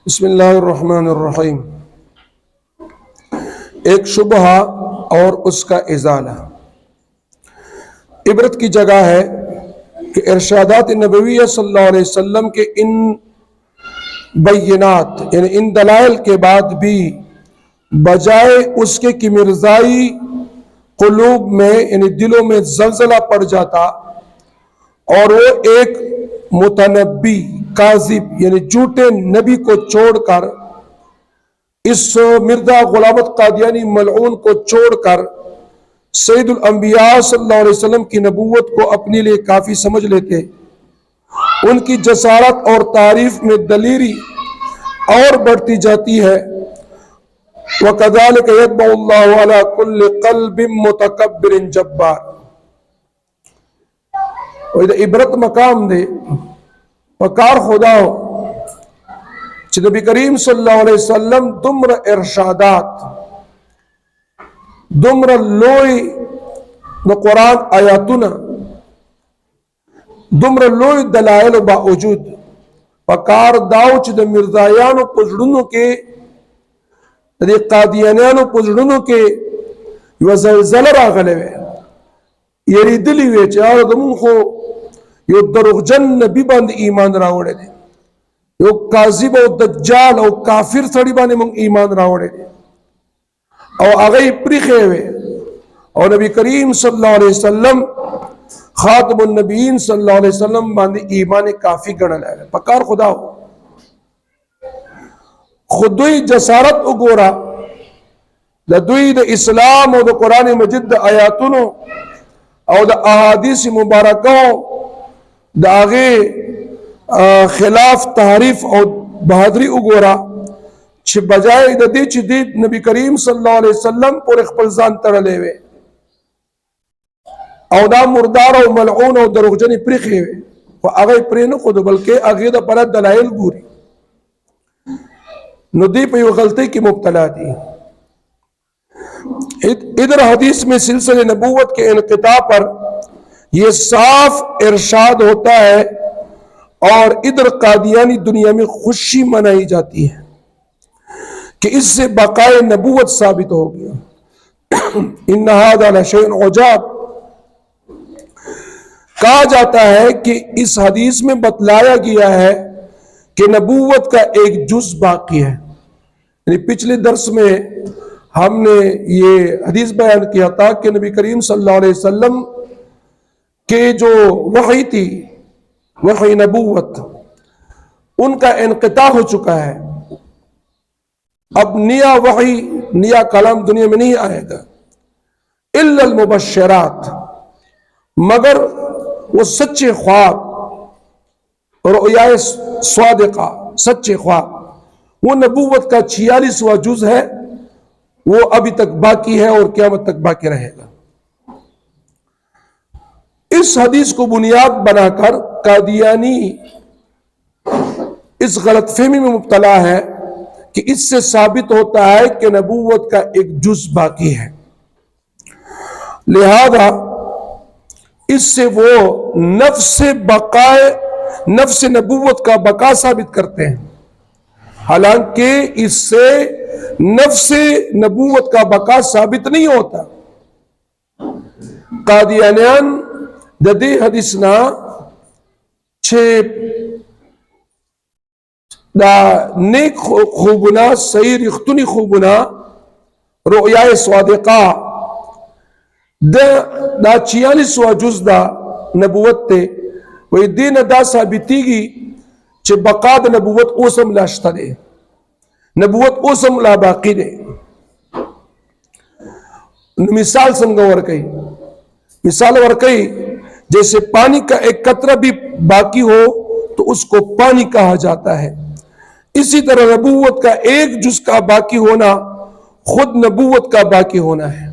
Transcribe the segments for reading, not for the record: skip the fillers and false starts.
بسم اللہ الرحمن الرحیم۔ ایک شبہ اور اس کا ازالہ۔ عبرت کی جگہ ہے کہ ارشادات نبویہ صلی اللہ علیہ وسلم کے ان بینات یعنی ان دلائل کے بعد بھی بجائے اس کے کہ مرزائی قلوب میں یعنی دلوں میں زلزلہ پڑ جاتا اور وہ ایک متنبی کاذب یعنی جھوٹے نبی کو چھوڑ کر اس مرزا غلامت قادیانی ملعون کو چھوڑ کر سید الانبیاء صلی اللہ علیہ وسلم کی نبوت کو اپنے لیے کافی سمجھ لیتے، ان کی جسارت اور تعریف میں دلیری اور بڑھتی جاتی ہے۔ وَكَذَلِكَ يَطْبَعُ اللَّهُ عَلَى كُلِّ قَلْبٍ مُتَكَبِّرٍ جَبَّارٍ۔ اور یہ عبرت مقام دے پکار خدا ہو کہ نبی کریم صلی اللہ علیہ وسلم دمر ارشادات دمر لوئی نو قرآن آیاتنا دمر لوئی دلائل باوجود پکار داو چې د مرزایانو پزړونو کې د قادیانیانو پزړونو کې یو زلزله راغلی وی، یریدلی وی چې هغه زمونږ خو یو دروغجن نبی باندې ایمان راوړی دی، یو کاذب او دجال او کافر سړي باندې موږ ایمان راوړی دی او هغه یې پریښی وی او نبی کریم صلی الله علیه وسلم خاتم النبیین صلی الله علیه وسلم باندې ایمان کافی ګڼلی دی۔ پکار خدا ہو خود دوی جسارت وګوره د دوی د اسلام او د قرآن مجید د آیاتونو او د احادیث مبارکو د هغې خلاف تحریف او بہادری وګوره چې بجای د دې چې دی نبی کریم صلی الله علیه وسلم پورې خپل ځان تړلی وی او دا مردار او ملعون او دروغجنې پریښې وی، خو هغه یې پرې نه ښودو بلکې هغې دپاره دلایل ګوري، نو دی په یو غلطۍ کې مبتلا دی۔ ادھر حدیث میں سلسلے نبوت کے انقطاع پر یہ صاف ارشاد ہوتا ہے اور ادھر قادیانی دنیا میں خوشی منائی جاتی ہے کہ اس سے بقائے نبوت ثابت ہو گیا۔ ان ھذا لشیء عجاب، کہا جاتا ہے کہ اس حدیث میں بتلایا گیا ہے کہ نبوت کا ایک جز باقی ہے۔ یعنی پچھلے درس میں ہم نے یہ حدیث بیان کیا تھا کہ نبی کریم صلی اللہ علیہ وسلم کہ جو وحی تھی وحی نبوت ان کا انقطاع ہو چکا ہے، اب نیا وحی نیا کلام دنیا میں نہیں آئے گا الا المبشرات، مگر وہ سچے خواب رؤیائے صادقہ سچے خواب، وہ نبوت کا 46واں جز ہے، وہ ابھی تک باقی ہے اور قیامت تک باقی رہے گا۔ اس حدیث کو بنیاد بنا کر قادیانی اس غلط فہمی میں مبتلا ہے کہ اس سے ثابت ہوتا ہے کہ نبوت کا ایک جز باقی ہے، لہذا اس سے وہ نفس نبوت کا بقا ثابت کرتے ہیں، حالانکہ اس سے نفس نبوت کا بقا ثابت نہیں ہوتا۔ قادیانیان د دې حدیث نه چې دا نیک خوبونه صحیح رښتونی خوبونه رؤیای صادقه دا 46واں جز دا نبوت ته وی دین دا ثابتیږي چې بقا د نبوت اوسم لا شته دی، نبوت اوسم لا باقی دی۔ مثال څنګه ورکوي؟ مثال ورکوي جیسے پانی کا ایک قطرہ بھی باقی ہو تو اس کو پانی کہا جاتا ہے، اسی طرح نبوت کا ایک جز کا باقی ہونا خود نبوت کا باقی ہونا ہے۔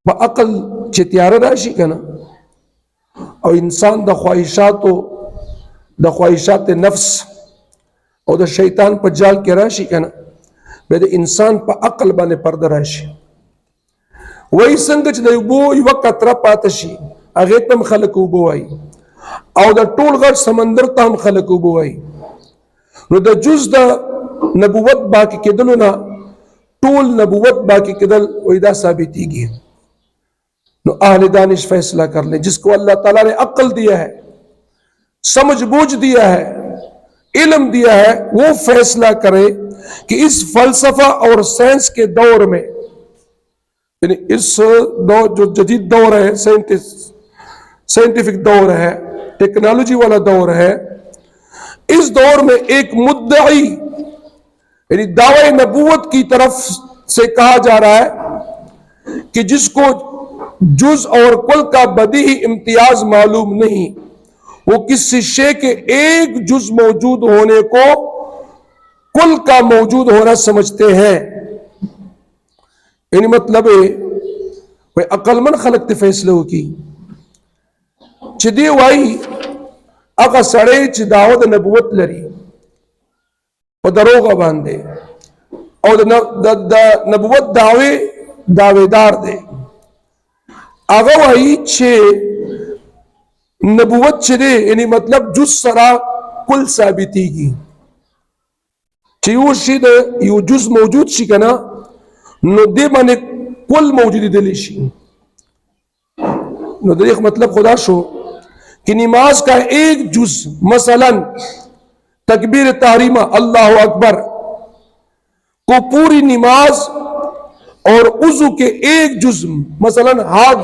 با عقل چه تیار راشی کنا او انسان دا خواہشات نفس او دا شیطان پا جال کے راشی کنا بے دا انسان پا عقل بانے پردہ راشی، وہی څنګه چې د اوبو یوه قطره پاته شي هغې ته هم خلک اوبه وایي او د ټول غټ سمندر ته هم خلک اوبه وایي، نو د جز د نبوت باقی کېدلو نه ټول نبوت باقی کېدل وای دا ثابتېږي. نو اہل دانش فیصلہ کر لیں، جس کو اللہ تعالیٰ نے عقل دیا ہے، سمجھ بوجھ دیا ہے، علم دیا ہے، وہ فیصلہ کرے کہ اس فلسفہ اور سائنس کے دور میں، یعنی اس دور جو جدید دور ہے، سائنٹیفک دور ہے، ٹیکنالوجی والا دور ہے، اس دور میں ایک مدعی یعنی دعوی نبوت کی طرف سے کہا جا رہا ہے کہ جس کو جز اور کل کا بدیہی امتیاز معلوم نہیں، وہ کسی شے کے ایک جز موجود ہونے کو کل کا موجود ہونا سمجھتے ہیں. یعنی مطلب وہ عقل مند خلق تے فیصلے ہو کی چې دی وای هغه سړی چې دعوه د نبوت لري په دروغه باندې او د نبوت دعویدار دی، هغه وای چې نبوت چې دی یعنی مطلب جز سره کل ثابتېږي، چې یو شی د یو جز موجود شي کنه نو دې باندې کل موجودېدلی شي. نو د دې مطلب خدا شو کہ نماز کا ایک جز مثلا تکبیر تحریمہ اللہ اکبر کو پوری نماز اور وضو کے ایک جز مثلا ہاتھ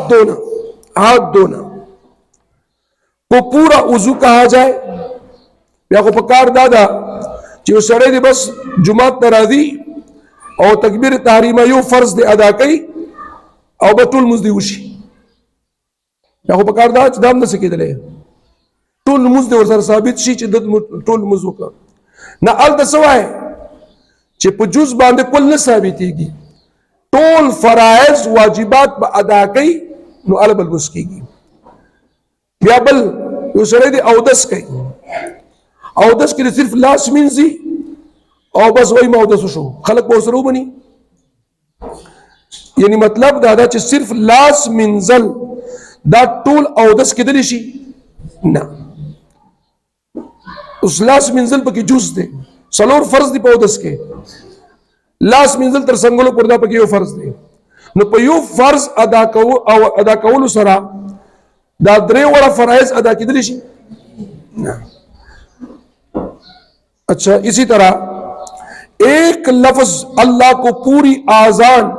دھونا کو پورا وضو کہا جائے. یا کو پکار دادا جو سڑے دے بس جماعت تراضی اور تکبیر تحریمہ یو فرض دے ادا کئی او بطول مزدی وشی. یا کو پکار دا چې دام نه سکی دلې ټول لمونځ دې ورسره ثابت شي چې د ټول لمونځ وکړه نه هلته څه وایي چې په جز باندې کل نه ثابتېږي، ټول فرایض واجبات به ادا کوي نو هله به لمونځ کېږي. بیا بل یو سړی دی اودس کوي، اودس کې صرف لاس مینځي او بس وایي ما اودس وشو، خلک به ورسره ومني. یعنی مطلب دا ده چې صرف لاس مینځل دا ټول اودس کېدلی شي؟ نه. اوس لاس مینځل پکې جز دی، څلور فرض دی په اودس کې، لاس مینځل تر څنګلو پورې دا پکې یو فرض دی. نو په یو فرض ادا کولو سره دا درې وړه فرایض ادا کېدلی شي؟ نه. اچھا اسی طرح ایک لفظ اللہ کو پوری آزان،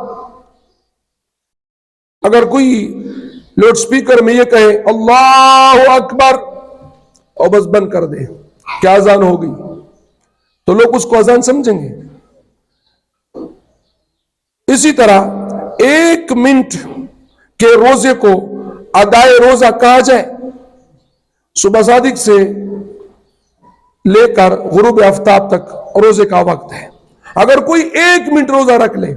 اگر کوئی لاؤڈ سپیکر میں یہ کہے اللہ اکبر اور بس بند کر دے کیا اذان ہو گئی تو لوگ اس کو اذان سمجھیں گے. اسی طرح ایک منٹ کے روزے کو ادائے روزہ کہا جائے. صبح صادق سے لے کر غروب آفتاب تک روزے کا وقت ہے، اگر کوئی ایک منٹ روزہ رکھ لے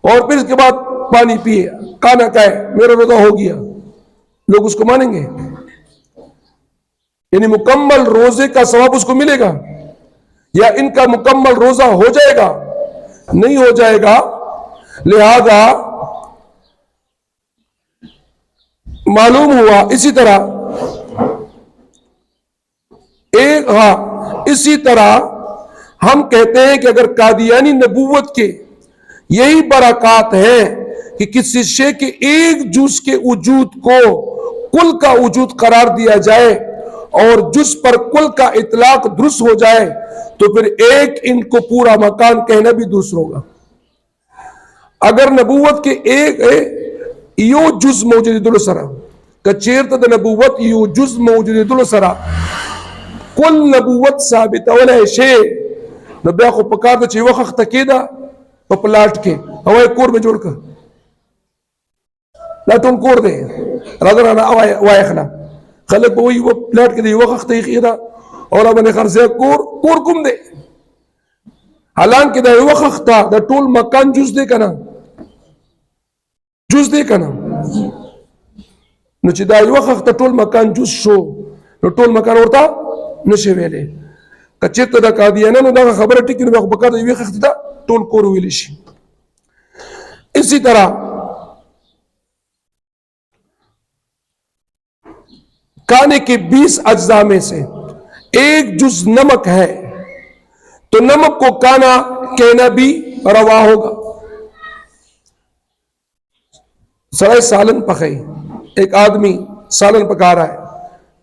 اور پھر اس کے بعد پانی پیے کھانا کھائے میرا روزہ ہو گیا، لوگ اس کو مانیں گے؟ یعنی مکمل روزے کا ثواب اس کو ملے گا یا ان کا مکمل روزہ ہو جائے گا؟ نہیں ہو جائے گا. لہذا معلوم ہوا. اسی طرح اسی طرح ہم کہتے ہیں کہ اگر قادیانی نبوت کے یہی برکات ہیں کہ کسی شے کے ایک جز کے وجود کو کل کا وجود قرار دیا جائے اور جز پر کل کا اطلاق درست ہو جائے تو پھر ایک ان کو پورا مکان کہنا بھی درست ہوگا. اگر نبوت کے ایک یو جز موجود سرا کچیرت د نبوت یو جز موجود سرا کل نبوت ثابت ولا شی نو بیا خو پکار د چې وخت کېدا په پلاټ کې هوای کور به جوړ کړ لا ټول کور دی راځه وای خلا خلک به وي پلاټ کې دی وخت یې کېدا اور باندې خرڅه کور کوم دی حالانکه دا وخت د ټول مکان جز دی کنه نو چې دا وخت ټول مکان جز شو نو ټول مکان ورته نشي ویلې. کچېرته د قادیانانو دا خبره ټیک نه په کار دی وخت دا ټول کور ویل شي. اسی طرح کھانے کے 20 اجزاء میں سے ایک جز نمک ہے تو نمک کو کانا کہنا بھی روا ہوگا. سرائے سالن پکائی، ایک آدمی سالن پکا رہا ہے،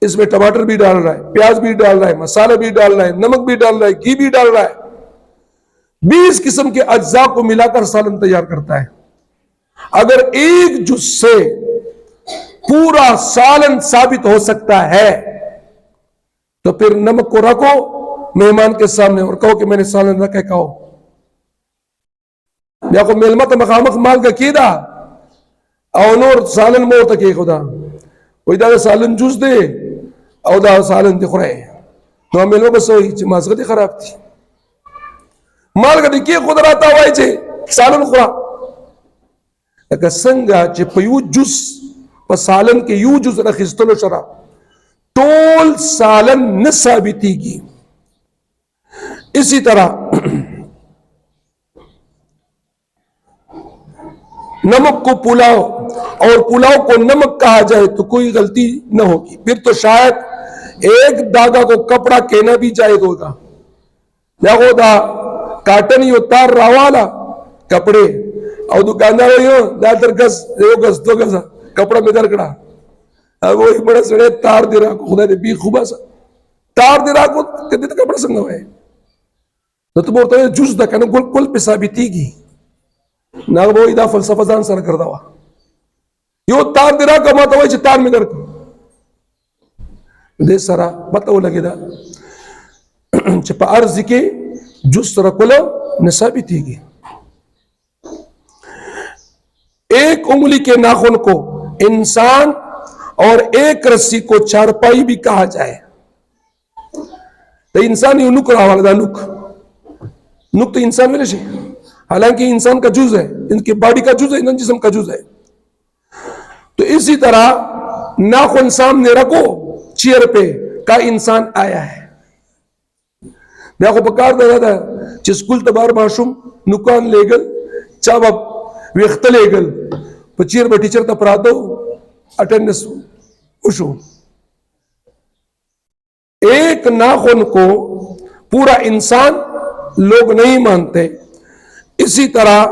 اس میں ٹماٹر بھی ڈال رہا ہے، پیاز بھی ڈال رہا ہے، مسالہ بھی ڈال رہا ہے، نمک بھی ڈال رہا ہے، گھی بھی ڈال رہا ہے، 20 قسم کے اجزاء کو ملا کر سالن تیار کرتا ہے. اگر ایک جز سے پورا سالن ثابت ہو سکتا ہے تو پھر نمک کو رکھو مہمان کے سامنے اور کہو کہ میں نے سالن رکھا ہے، کہو یا کو میلمت مخامخ مال کا کیدا او نور سالن مو تکي خدا وې دا سالن جوس دی او دا سالن دی خورای نو میلمه بسوي چې مازغه دي خراب دي مال کا دي کې خود راته وای چې سالن خورا لکه څنګه چې په یو جوس په سالن کې یو جوس راخستلو شرا ټول سالن نه ثابتيږي. اسی طرح نمک کو پلاؤ اور پلاؤ کو نمک کہا جائے تو کوئی غلطی نہ ہوگی. پھر تو شاید ایک داغا کو کپڑا کہنا بھی جائز ہوگا. دیکھو دا کاٹن یو تار راوالا کپڑے اور دکاندار یو دا در گز یو گز دو گز کپڑا میں در کڑا اب وہی بڑا سڑے تار دے رہا کو خدا نے بھی خوبا سا تار دے رہا کو کدی تو کپڑا سنگا ہے تو تم بولتا ہے جوز دا کنا گل کل پہ ثابتی گی نہ وہ دا فلسفہ زان سر کردا وا یو تار دے رہا کا ماتا وای تار میں در کو دے سرا بتاو لگے دا چھ پا عرض کے جوز سر کل نثابتی گی. ایک انگلی کے ناخن کو انسان اور ایک رسی کو چارپائی بھی کہا جائے تو انسان یہ نک رہا والا نک نک تو انسان میں رشی حالانکہ انسان کا جز ہے ان کی باڈی کا جز ہے ان جسم کا جز ہے. تو اسی طرح ناخن سامنے رکھو چیئر پہ کا انسان آیا ہے. میں کو پکار دے رہا تھا چھ سکول تبار معشوم نکان لے گل چاہ ویخت لے گل پہ چیئر پہ ٹیچر تا پراتو اٹینڈنس وشو ایک ناخن کو پورا انسان لوگ نہیں مانتے. اسی طرح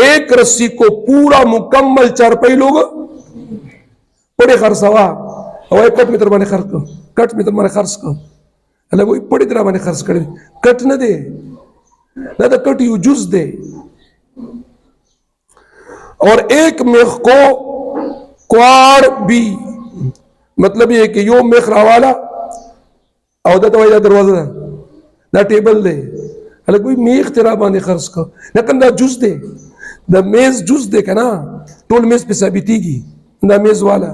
ایک رسی کو پورا مکمل چارپائی لوگ پڑے خرسوا اوائے کٹ میتر بانے خرس کو کٹ میتر بانے خرس کو اللہ وہی پڑی طرح بانے خرس کرے کٹ نہ دے نہ دا کٹ یو جز دے. اور ایک میخ کو کوار بھی مطلب یہ کہ یو میخ راوالا او دا توائی دا دروازہ دا ٹیبل دے اللہ کوئی میخ تیرا بانے خرس کو لیکن دا جز دے دا میز جز دے کنا ٹول میز پہ ثابتی گی دا میز والا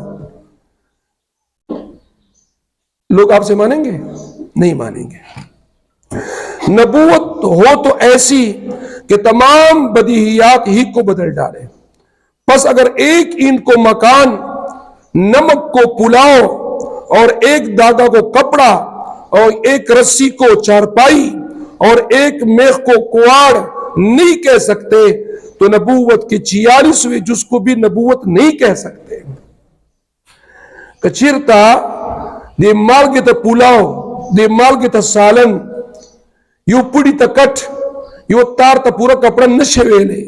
لوگ آپ سے مانیں گے نہیں مانیں گے. نبوت ہو تو ایسی کہ تمام بدیہیات ہی کو بدل ڈالے. بس اگر ایک اینٹ کو مکان نمک کو پلاؤ اور ایک داغا کو کپڑا اور ایک رسی کو چارپائی اور ایک میخ کو کوار نہیں کہہ سکتے تو نبوت کے 46ویں جز کو بھی نبوت نہیں کہہ سکتے. کچیرتا دے مال کے تا پولاو دے مال کے تا سالن یو پڑی تا کٹ یو تار تا پورا کپڑا نشویلے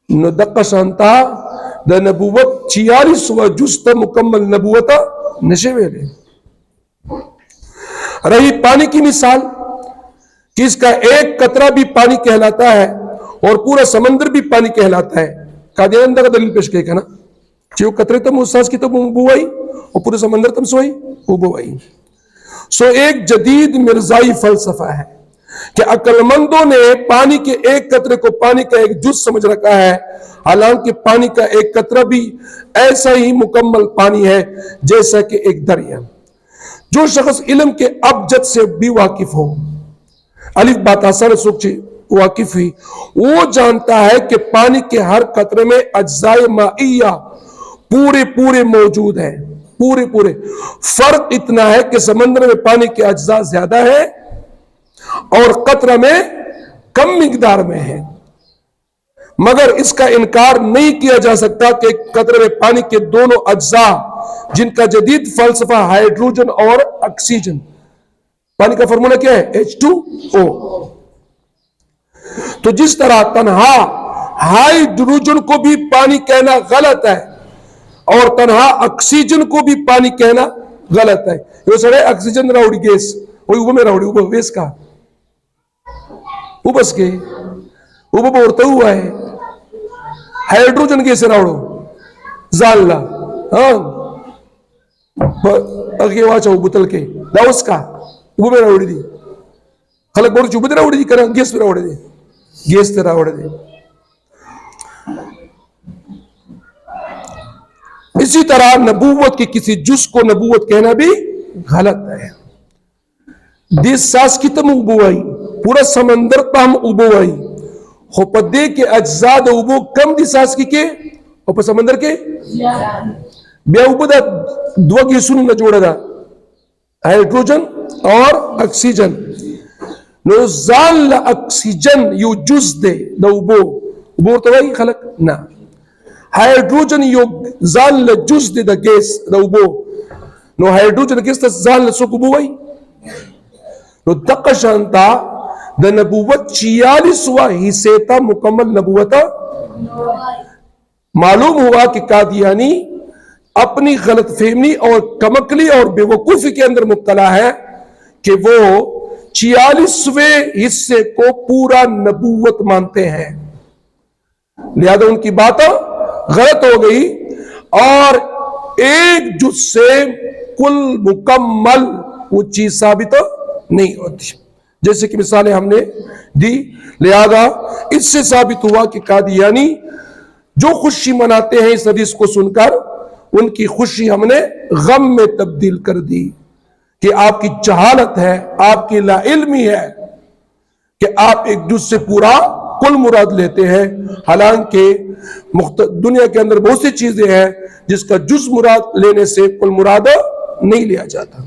نو دقا شانتا دا نبوت 46واں جز تا مکمل نبوت نشویلے. رہی پانی کی مثال کہ اس کا ایک قطرہ بھی پانی کہلاتا ہے اور پورا سمندر بھی پانی کہلاتا ہے. قادیان دا دلیل پیش کہے نا چیو قطرے تم اساس کی تم بوائی اور پورے سمندر تم سوئی وہ بوائی. سو ایک جدید مرزائی فلسفہ ہے کہ عقل مندوں نے پانی کے ایک قطرے کو پانی کا ایک جز سمجھ رکھا ہے حالانکہ پانی کا ایک قطرہ بھی ایسا ہی مکمل پانی ہے جیسا کہ ایک دریا. جو شخص علم کے ابجد سے بھی واقف ہو الف بات آسان سوچے واقف ہوئی وہ جانتا ہے کہ پانی کے ہر قطرے میں اجزاء مائیہ پورے موجود ہیں پورے. فرق اتنا ہے کہ سمندر میں پانی کے اجزاء زیادہ ہے اور قطرہ میں کم مقدار میں ہے مگر اس کا انکار نہیں کیا جا سکتا کہ قطرے میں پانی کے دونوں اجزاء جن کا جدید فلسفہ ہائیڈروجن اور آکسیجن پانی کا فارمولا کیا ہے؟ H2O. تو جس طرح تنہا ہائیڈروجن کو بھی پانی کہنا غلط ہے اور تنہا آکسیجن کو بھی پانی کہنا غلط ہے. یہ سڑے آکسیجن راوڑی گیس وہی وہ میں راوڑی وہ ویس کا وہ بس کے وہ بورتا ہوا ہے ہائیڈروجن گیس راوڑو زاللہ ہاں اگے واچا وہ بطل کے لاؤس کا وہ میں راوڑی دی خلق بورد چوبت راوڑی دی کرا گیس پہ راوڑی دی گیس پہ راوڑی دی. اسی طرح نبوت کی کسی جز کو نبوت کہنا بھی غلط ہے. دیس ساس کی تم ابوائی پورا سمندر تم ابوائی ہو پدے کے اجزاد ابو کم دی ساس کی کے اور پا سمندر کے بیا ابو دا دو گیسون نہ جوڑا دا ہائیڈروجن اور اکسیجن نو زال اکسیجن یو جز دے دا ابو ارتوائی خلق نا ہائیڈروجن یو زال جز دے دا گیس دا ابو نو ہائیڈروجن گیس تا زال سوک ابوائی نو دقشانتا دا نبوت 46واں حصے تا مکمل نبوتا. معلوم ہوا کہ قادیانی اپنی غلط فہمی اور کمکلی اور بے وقوفی کے اندر مبتلا ہے کہ وہ 46ویں حصے کو پورا نبوت مانتے ہیں. لہذا ان کی باتیں غلط ہو گئی اور ایک جز سے کل مکمل وہ چیز ثابت نہیں ہوتی جیسے کہ مثالیں ہم نے دی. لہذا اس سے ثابت ہوا کہ قادیانی جو خوشی مناتے ہیں اس حدیث کو سن کر ان کی خوشی ہم نے غم میں تبدیل کر دی کہ آپ کی جہالت ہے آپ کی لا علمی ہے کہ آپ ایک جز سے پورا کل مراد لیتے ہیں حالانکہ دنیا کے اندر بہت سی چیزیں ہیں جس کا جز مراد لینے سے کل مراد نہیں لیا جاتا.